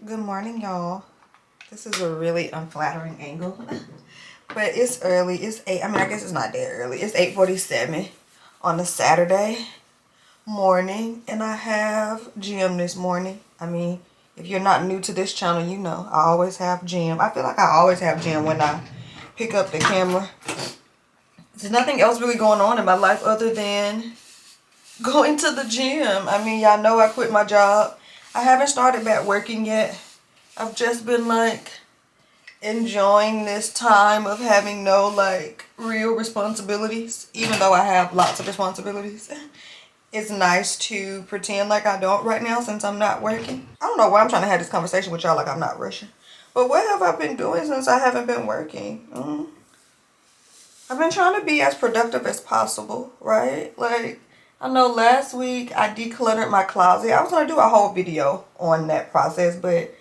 Good morning, y'all. This is a really unflattering angle, but it's early. It's 8. I mean, I guess it's not that early. It's 8:47 on a Saturday morning, and I have gym this morning. I mean, if you're not new to this channel, you know I always have gym. I feel like I always have gym when I pick up the camera. There's nothing else really going on in my life other than going to the gym. I mean, y'all know I quit my job. I haven't started back working yet. I've just been like enjoying this time of having no like real responsibilities, even though I have lots of responsibilities. It's nice to pretend like I don't right now since I'm not working. I don't know why I'm trying to have this conversation with y'all like I'm not rushing. But what have I been doing since I haven't been working? I've been trying to be as productive as possible, right? Like, I know last week I decluttered my closet. I was going to do a whole video on that process, but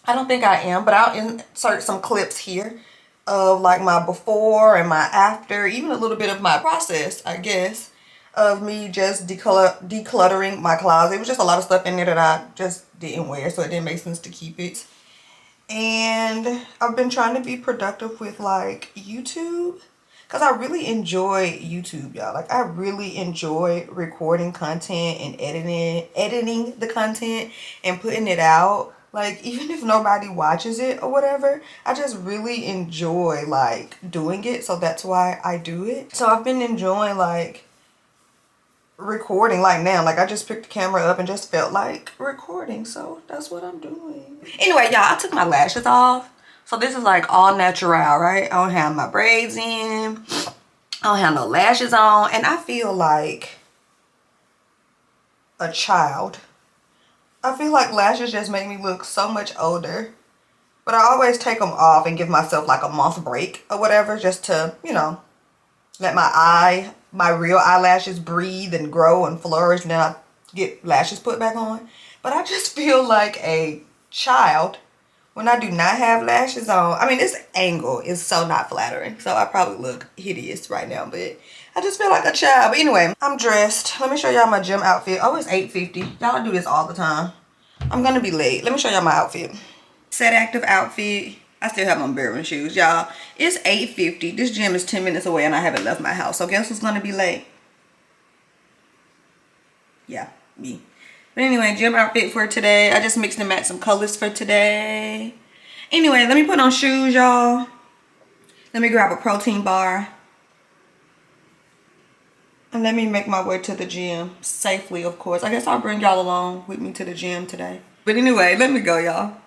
I don't think I am. But I'll insert some clips here of like my before and my after, even a little bit of my process, I guess, of me just decluttering my closet. It was just a lot of stuff in there that I just didn't wear, so it didn't make sense to keep it. And I've been trying to be productive with like YouTube, because I really enjoy YouTube, y'all. Like, I really enjoy recording content and editing the content and putting it out. Like, even if nobody watches it or whatever, I just really enjoy like doing it. So that's why I do it. So I've been enjoying like recording. Like now, like I just picked the camera up and just felt like recording, so that's what I'm doing. Anyway, y'all, I took my lashes off, so this is like all natural, right? I don't have my braids in, I don't have no lashes on, and I feel like a child. I feel like lashes just make me look so much older, but I always take them off and give myself like a month break or whatever, just to, you know, let my real eyelashes breathe and grow and flourish, and then I get lashes put back on. But I just feel like a child when I do not have lashes on. I mean, this angle is so not flattering, so I probably look hideous right now, but I just feel like a child. But anyway, I'm dressed. Let me show y'all my gym outfit. Oh, it's 8:50. Y'all do this all the time. I'm gonna be late. Let me show y'all my outfit. Set active outfit. I still have my Bearman shoes, y'all. It's 8:50. This gym is 10 minutes away and I haven't left my house. So guess who's gonna be late? Yeah, me. But anyway, gym outfit for today. I just mixed and matched some colors for today. Anyway, let me put on shoes, y'all. Let me grab a protein bar. And let me make my way to the gym safely, of course. I guess I'll bring y'all along with me to the gym today. But anyway, let me go, y'all.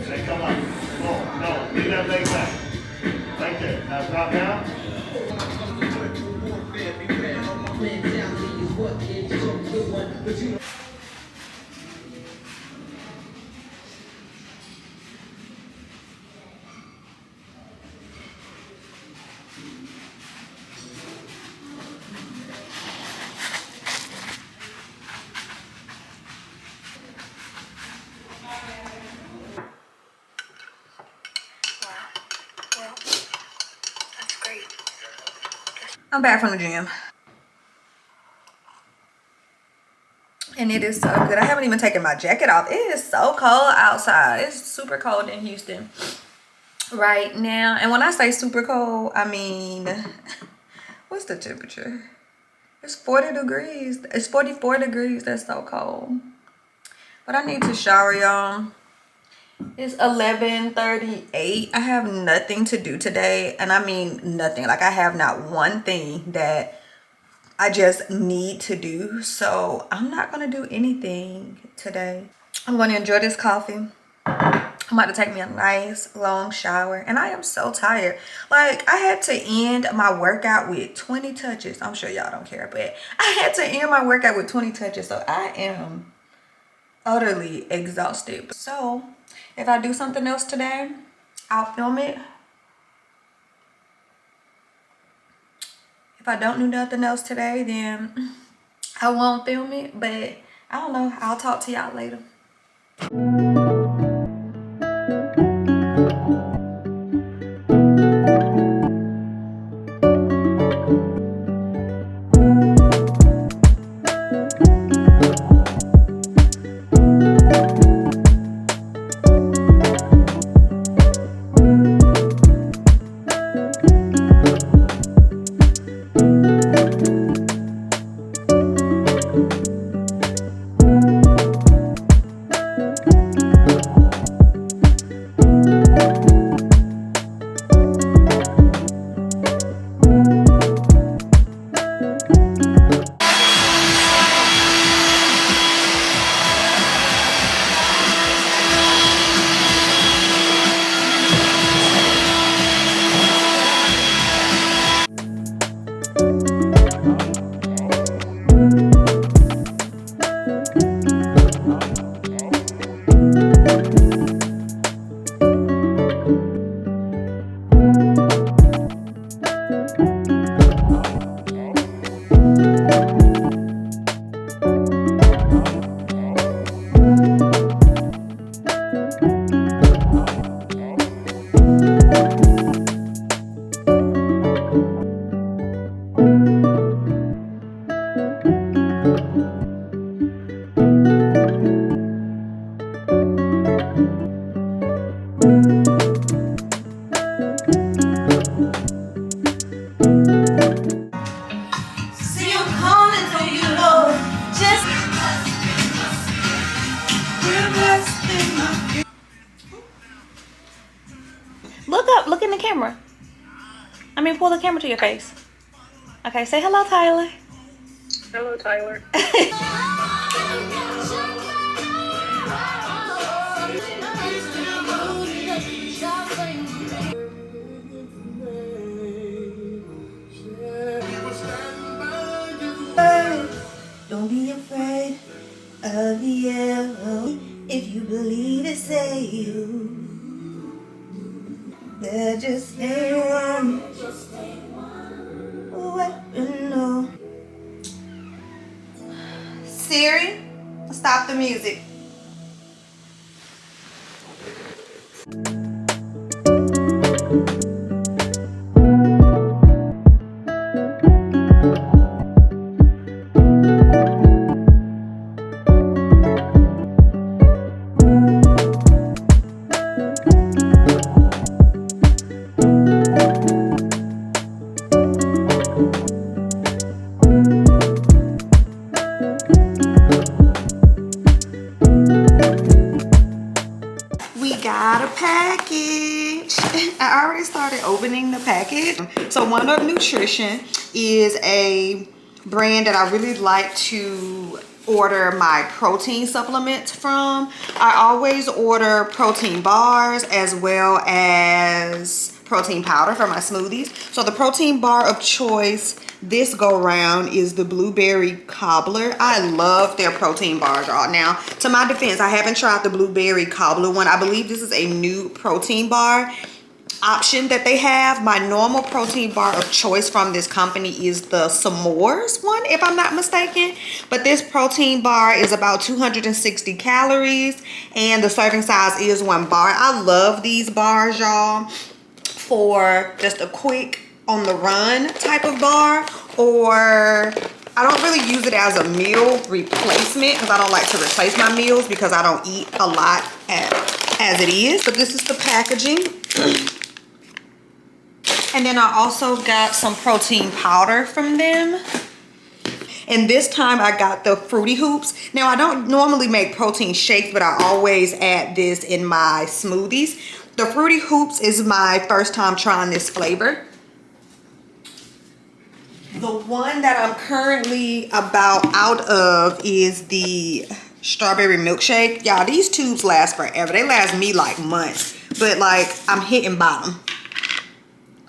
Say, come on. Oh, no, leave that leg back. Right there. Now drop down. I'm back from the gym. And it is so good. I haven't even taken my jacket off. It is so cold outside. It's super cold in Houston right now. And when I say super cold, I mean, what's the temperature? It's 40 degrees. It's 44 degrees. That's so cold. But I need to shower, y'all. It's 11:38. I have nothing to do today. And I mean nothing. Like, I have not one thing that I just need to do. So I'm not going to do anything today. I'm going to enjoy this coffee. I'm about to take me a nice long shower. And I am so tired. Like, I had to end my workout with 20 touches. I'm sure y'all don't care, but I had to end my workout with 20 touches. So I am utterly exhausted. So If I do something else today, I'll film it. If I don't do nothing else today, then I won't film it. But I don't know. I'll talk to y'all later. Look up, look in the camera. I mean, pull the camera to your face. Okay, say hello, Tyler. Hello, Tyler. Don't be afraid of the arrow. If you believe it, say you. There just ain't one weapon, no. Siri, stop the music. Got a package. I already started opening the package. So One Up Nutrition is a brand that I really like to order my protein supplements from. I always order protein bars as well as protein powder for my smoothies. So the protein bar of choice this go round is the blueberry cobbler. I love their protein bars, y'all. Now, to my defense, I haven't tried the blueberry cobbler one. I believe this is a new protein bar option that they have. My normal protein bar of choice from this company is the s'mores one, if I'm not mistaken. But this protein bar is about 260 calories and the serving size is 1 bar. I love these bars, y'all, for just a quick on the run type of bar, or I don't really use it as a meal replacement because I don't like to replace my meals because I don't eat a lot as it is. But this is the packaging. And then I also got some protein powder from them. And this time I got the Fruity Hoops. Now I don't normally make protein shakes, but I always add this in my smoothies. The Fruity Hoops is my first time trying this flavor. The one that I'm currently about out of is the strawberry milkshake. Y'all, these tubes last forever. They last me like months. But like, I'm hitting bottom.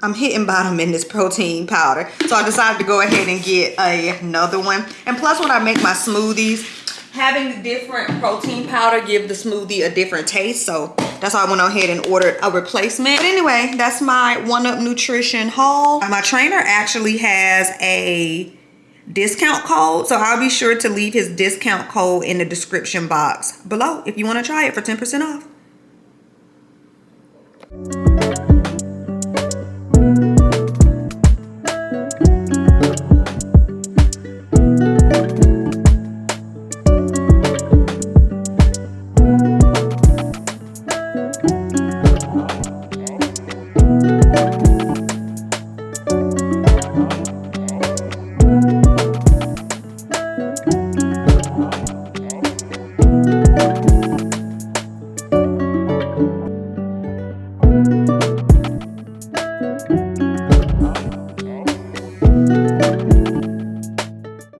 I'm hitting bottom in this protein powder. So I decided to go ahead and get another one. And plus, when I make my smoothies, having the different protein powder give the smoothie a different taste. So That's why I went ahead and ordered a replacement. But anyway, that's my 1UP Nutrition haul. My trainer actually has a discount code, so I'll be sure to leave his discount code in the description box below if you want to try it for 10% off.